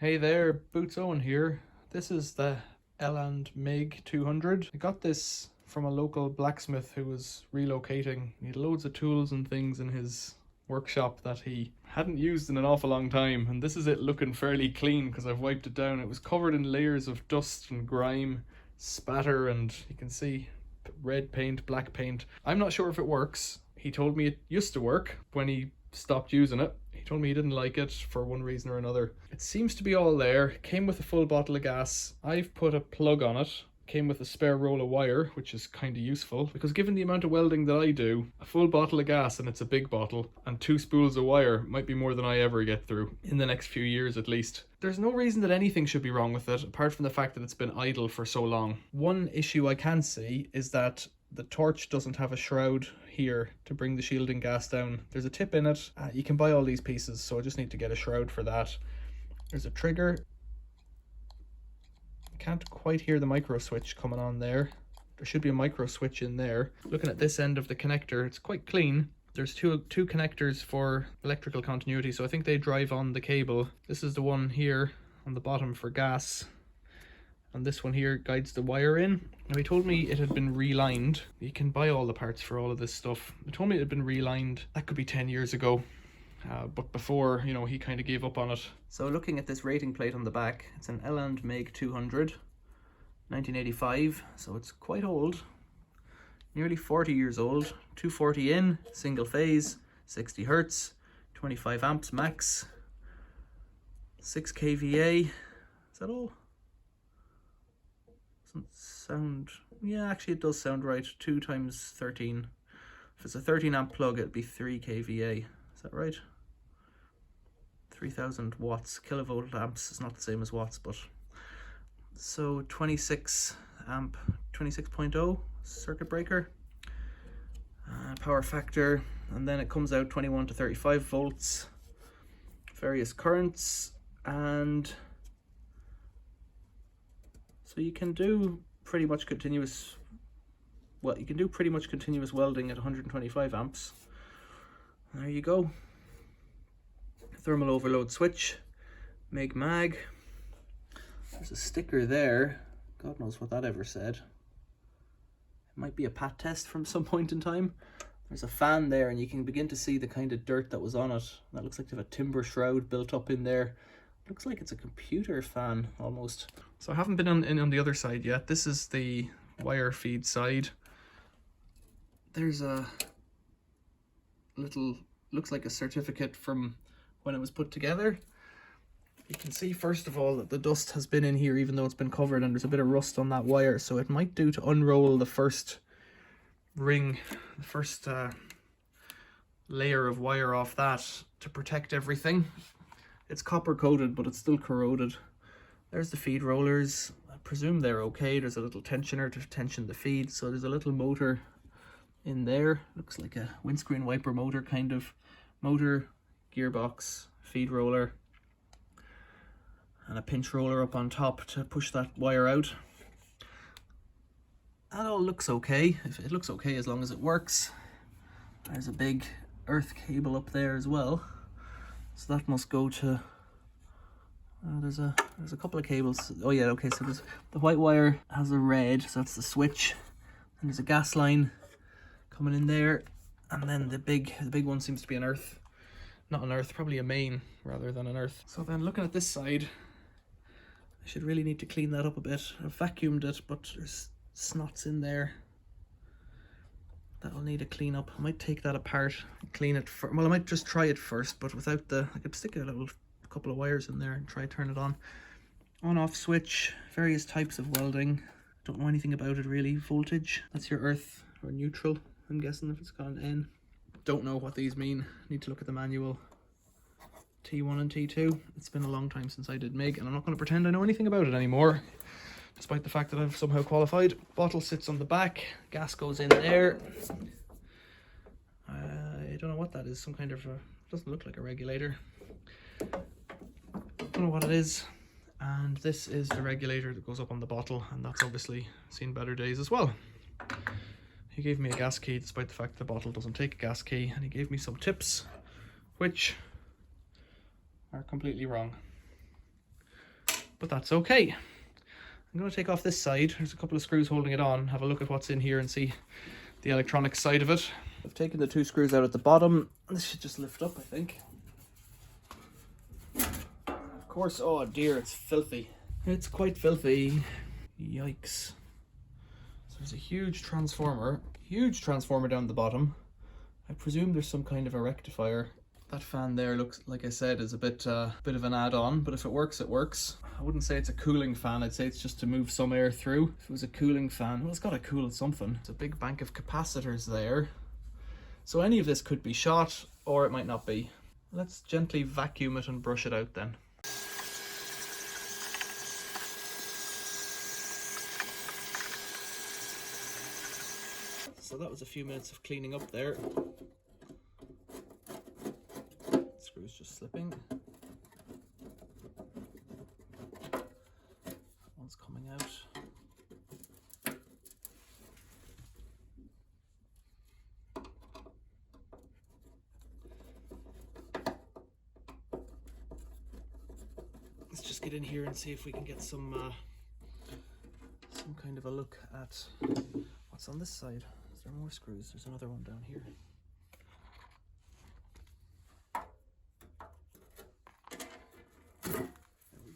Hey there, Boots Owen here. This is the Eland MIG 200. I got this from a local blacksmith who was relocating. He had loads of tools and things in his workshop that he hadn't used in an awful long time, and this is it looking fairly clean because I've wiped it down. It was covered in layers of dust and grime, spatter, and you can see red paint, black paint. I'm not sure if it works. He told me it used to work when he stopped using it. He told me he didn't like it for one reason or another. It seems to be all there. It came with a full bottle of gas. I've put a plug on it. Came with a spare roll of wire, which is kind of useful because given the amount of welding that I do, a full bottle of gas, and it's a big bottle, and 2 spools of wire might be more than I ever get through in the next few years at least. There's no reason that anything should be wrong with it apart from the fact that it's been idle for so long. One issue I can see is that the torch doesn't have a shroud here to bring the shielding gas down. There's a tip in it. You can buy all these pieces, so I just need to get a shroud for that. There's a trigger. Can't quite hear the micro switch coming on there. There should be a micro switch in there. Looking at this end of the connector, it's quite clean. There's two connectors for electrical continuity, so I think they drive on the cable. This is the one here on the bottom for gas, and this one here guides the wire in. Now he told me it had been relined. You can buy all the parts for all of this stuff. He told me it had been relined. That could be 10 years ago. But before, you know, he kind of gave up on it. So looking at this rating plate on the back, it's an Eland MIG 200, 1985, so it's quite old. Nearly 40 years old. 240 in, single phase, 60 hertz, 25 amps max, 6 kVA. Is that all? Doesn't sound... yeah, actually it does sound right. 2 times 13. If it's a 13 amp plug, it'd be 3 kVA. Is that right? 3000 watts. Kilovolt amps is not the same as watts, but so 26 amp, 26.0 circuit breaker, power factor, and then it comes out 21 to 35 volts, various currents, and so you can do pretty much continuous, well, you can do pretty much continuous welding at 125 amps. There you go. Thermal overload switch, MIG mag. There's a sticker there. God knows what that ever said. It might be a pat test from some point in time. There's a fan there, and you can begin to see the kind of dirt that was on it. That looks like they have a timber shroud built up in there. Looks like it's a computer fan almost. So I haven't been on the other side yet. This is the wire feed side. There's a little, looks like a certificate from when it was put together. You can see first of all that the dust has been in here even though it's been covered, and there's a bit of rust on that wire, so it might do to unroll the first ring, the first layer of wire off that to protect everything. It's copper coated, but it's still corroded. There's the feed rollers. I presume they're okay. There's a little tensioner to tension the feed, so there's a little motor in there. Looks like a windscreen wiper motor kind of motor, gearbox, feed roller, and a pinch roller up on top to push that wire out. That all looks okay. It looks okay as long as it works. There's a big earth cable up there as well, so that must go to there's a couple of cables. Oh yeah, okay, so there's the white wire has a red, so that's the switch, and there's a gas line coming in there, and then the big one seems to be an earth, not an earth, probably a main rather than an earth. So then looking at this side, I should really need to clean that up a bit. I've vacuumed it, but there's snots in there. That'll need a clean up. I might take that apart and clean it well, I might just try it first, but without the, I could stick a couple of wires in there and try turn it on. On off switch, various types of welding. Don't know anything about it really. Voltage, that's your earth or neutral, I'm guessing, if it's got an N. Don't know what these mean. Need to look at the manual. T1 and T2. It's been a long time since I did MIG, and I'm not going to pretend I know anything about it anymore, despite the fact that I've somehow qualified. Bottle sits on the back. Gas goes in there. I don't know what that is. Some kind of doesn't look like a regulator. Don't know what it is. And this is the regulator that goes up on the bottle, and that's obviously seen better days as well. He gave me a gas key despite the fact the bottle doesn't take a gas key, and he gave me some tips which are completely wrong. but that's okay. I'm going to take off this side. There's a couple of screws holding it on. Have a look at what's in here and see the electronic side of it. I've taken the 2 screws out at the bottom. This should just lift up, I think. Of course, oh dear, it's filthy. It's quite filthy. Yikes. So there's a huge transformer down the bottom. I presume there's some kind of a rectifier. That fan there looks, like I said, is a bit of an add-on, but if it works, it works. I wouldn't say it's a cooling fan, I'd say it's just to move some air through. If it was a cooling fan, well, it's got to cool something. It's a big bank of capacitors there. So any of this could be shot, or it might not be. Let's gently vacuum it and brush it out then. So that was a few minutes of cleaning up there. Screws just slipping. One's coming out. Let's just get in here and see if we can get some kind of a look at what's on this side. Is there more screws? There's another one down here.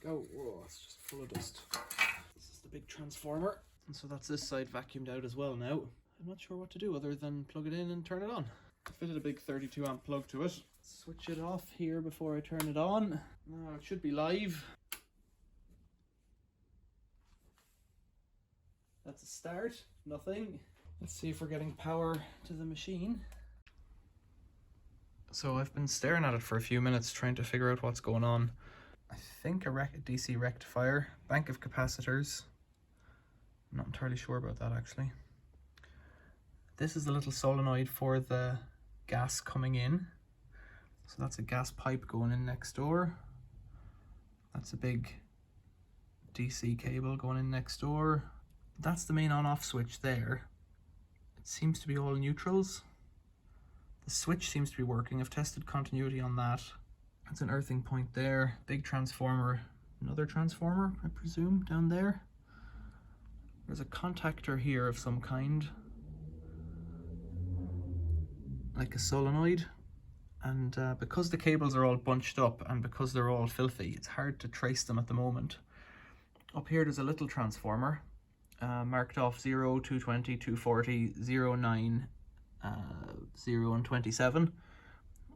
Oh, whoa, it's just full of dust. This is the big transformer. And so that's this side vacuumed out as well now. I'm not sure what to do other than plug it in and turn it on. I fitted a big 32 amp plug to it. Switch it off here before I turn it on. Now it should be live. That's a start, nothing. Let's see if we're getting power to the machine. So I've been staring at it for a few minutes trying to figure out what's going on. I think a DC rectifier, bank of capacitors. I'm not entirely sure about that actually. This is the little solenoid for the gas coming in. So that's a gas pipe going in next door. That's a big DC cable going in next door. That's the main on-off switch there. It seems to be all neutrals. The switch seems to be working. I've tested continuity on that. That's an earthing point there. Big transformer, another transformer, I presume, down there. There's a contactor here of some kind, like a solenoid. And because the cables are all bunched up and because they're all filthy, it's hard to trace them at the moment. Up here there's a little transformer, marked off 0, 220, 240, 09, 0 and 27.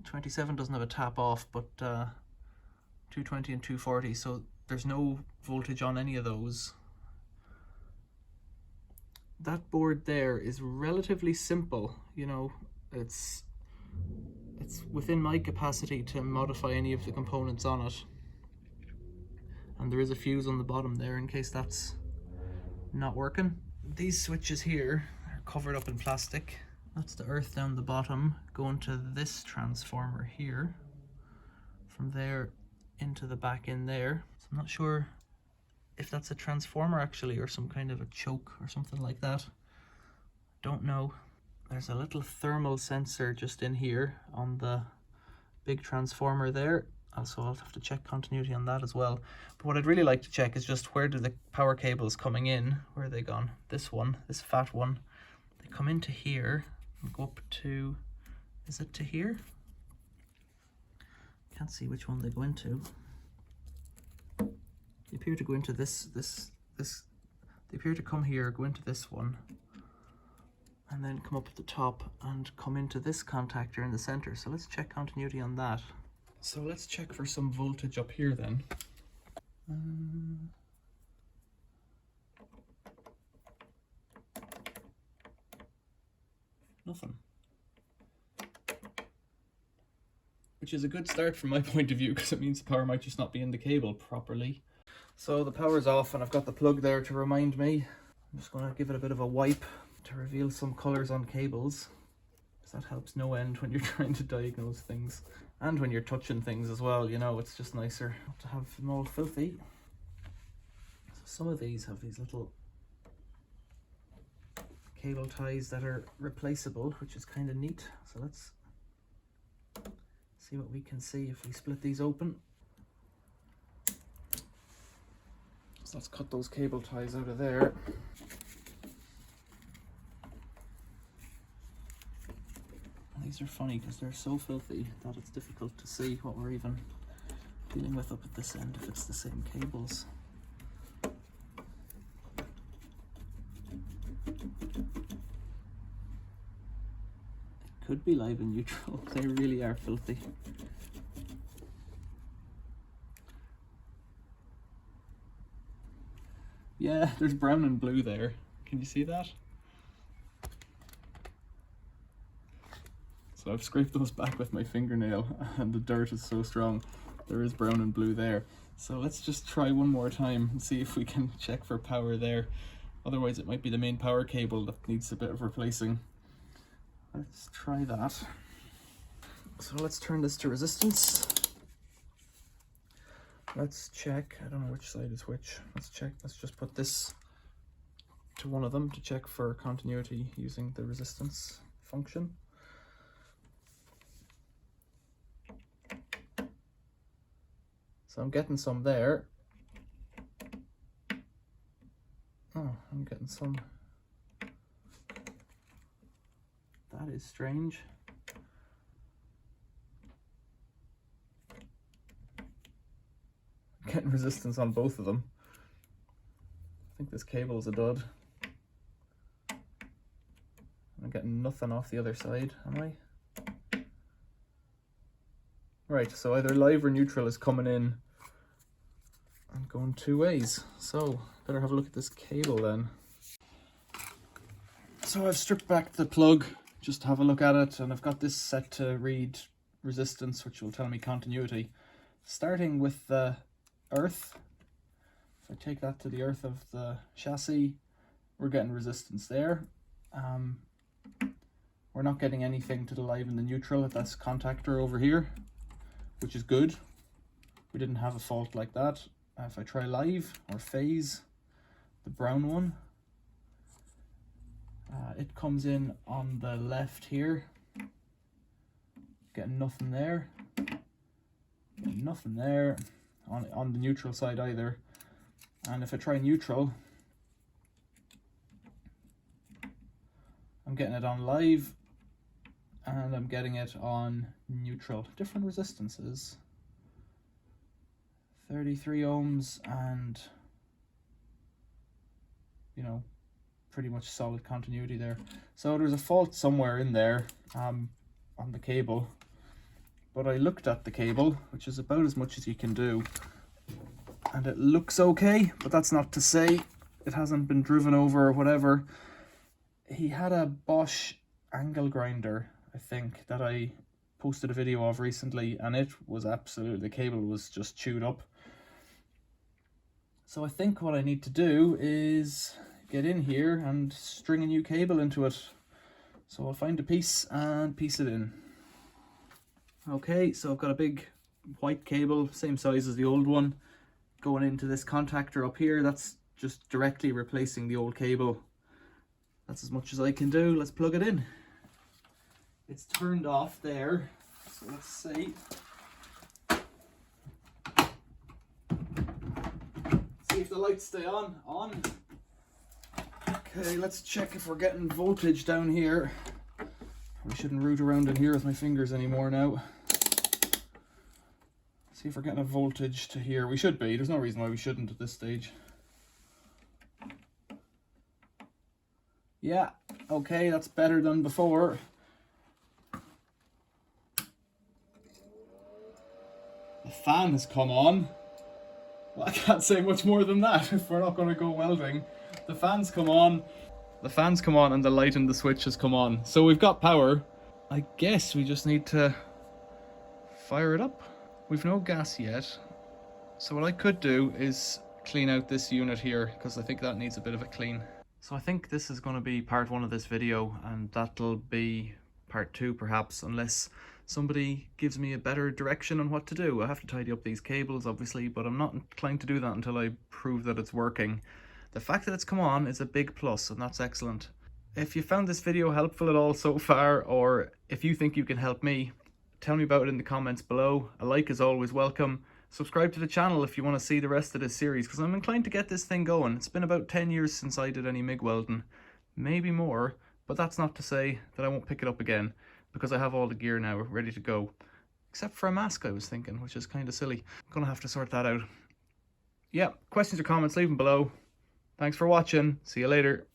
27 doesn't have a tap off, but 220 and 240, so there's no voltage on any of those. That board there is relatively simple, you know, it's within my capacity to modify any of the components on it. And there is a fuse on the bottom there in case that's not working. These switches here are covered up in plastic. That's the earth down the bottom going to this transformer here. From there into the back in there. So I'm not sure if that's a transformer actually or some kind of a choke or something like that. Don't know. There's a little thermal sensor just in here on the big transformer there. Also, I'll have to check continuity on that as well. But what I'd really like to check is just where do the power cables coming in? Where are they gone? This one, this fat one. They come into here and go up to, is it to here? Can't see which one they go into. They appear to go into this. They appear to come here, go into this one, and then come up at the top and come into this contactor in the center. So let's check continuity on that. So let's check for some voltage up here then. Nothing. Which is a good start from my point of view, because it means the power might just not be in the cable properly. So the power's off and I've got the plug there to remind me. I'm just going to give it a bit of a wipe to reveal some colours on cables, because that helps no end when you're trying to diagnose things. And when you're touching things as well, you know, it's just nicer not to have them all filthy. So some of these have these little cable ties that are replaceable, which is kind of neat. So let's see what we can see if we split these open. So let's cut those cable ties out of there. These are funny because they're so filthy that it's difficult to see what we're even dealing with up at this end if it's the same cables. It could be live and neutral. They really are filthy. Yeah, there's brown and blue there. Can you see that? So I've scraped those back with my fingernail and the dirt is so strong. There is brown and blue there. So let's just try one more time and see if we can check for power there. Otherwise it might be the main power cable that needs a bit of replacing. Let's try that. So let's turn this to resistance. Let's check, I don't know which side is which. Let's check, let's just put this to one of them to check for continuity using the resistance function. So I'm getting some there. Oh, I'm getting some. That is strange. I'm getting resistance on both of them. I think this cable is a dud. I'm getting nothing off the other side, am I? Right, so either live or neutral is coming in and going two ways. So, better have a look at this cable then. So I've stripped back the plug just to have a look at it, and I've got this set to read resistance, which will tell me continuity. Starting with the earth, if I take that to the earth of the chassis, we're getting resistance there. We're not getting anything to the live and the neutral at this contactor over here, which is good. We didn't have a fault like that. If I try live or phase, the brown one, it comes in on the left here. Getting nothing there. Getting nothing there on the neutral side either. And if I try neutral, I'm getting it on live and I'm getting it on neutral. Different resistances. 33 ohms and, you know, pretty much solid continuity there. So there's a fault somewhere in there on the cable. But I looked at the cable, which is about as much as you can do, and it looks okay, but that's not to say it hasn't been driven over or whatever. He had a Bosch angle grinder, I think, that I posted a video of recently, and it was absolutely, the cable was just chewed up. So I think what I need to do is get in here and string a new cable into it. So I'll find a piece and piece it in. Okay, so I've got a big white cable, same size as the old one, going into this contactor up here. That's just directly replacing the old cable. That's as much as I can do. Let's plug it in. It's turned off there, so let's see. See if the lights stay on. Okay, let's check if we're getting voltage down here. I shouldn't root around in here with my fingers anymore now. See if we're getting a voltage to here. We should be. There's no reason why we shouldn't at this stage. Yeah, okay, that's better than before. The fan has come on. Well, I can't say much more than that if we're not going to go welding. The fan's come on. The fan's come on and the light in the switch has come on. So we've got power. I guess we just need to fire it up. We've no gas yet. So what I could do is clean out this unit here, because I think that needs a bit of a clean. So I think this is going to be part 1 of this video, and that'll be part 2 perhaps, unless somebody gives me a better direction on what to do. I have to tidy up these cables obviously, but I'm not inclined to do that until I prove that it's working. The fact that it's come on is a big plus, and that's excellent. If you found this video helpful at all so far, or if you think you can help me, tell me about it in the comments below. A like is always welcome, subscribe to the channel if you want to see the rest of this series, because I'm inclined to get this thing going. It's been about 10 years since I did any MIG welding, maybe more, but that's not to say that I won't pick it up again, because I have all the gear now ready to go. Except for a mask, I was thinking, which is kind of silly. I'm gonna have to sort that out. Yeah, questions or comments, leave them below. Thanks for watching. See you later.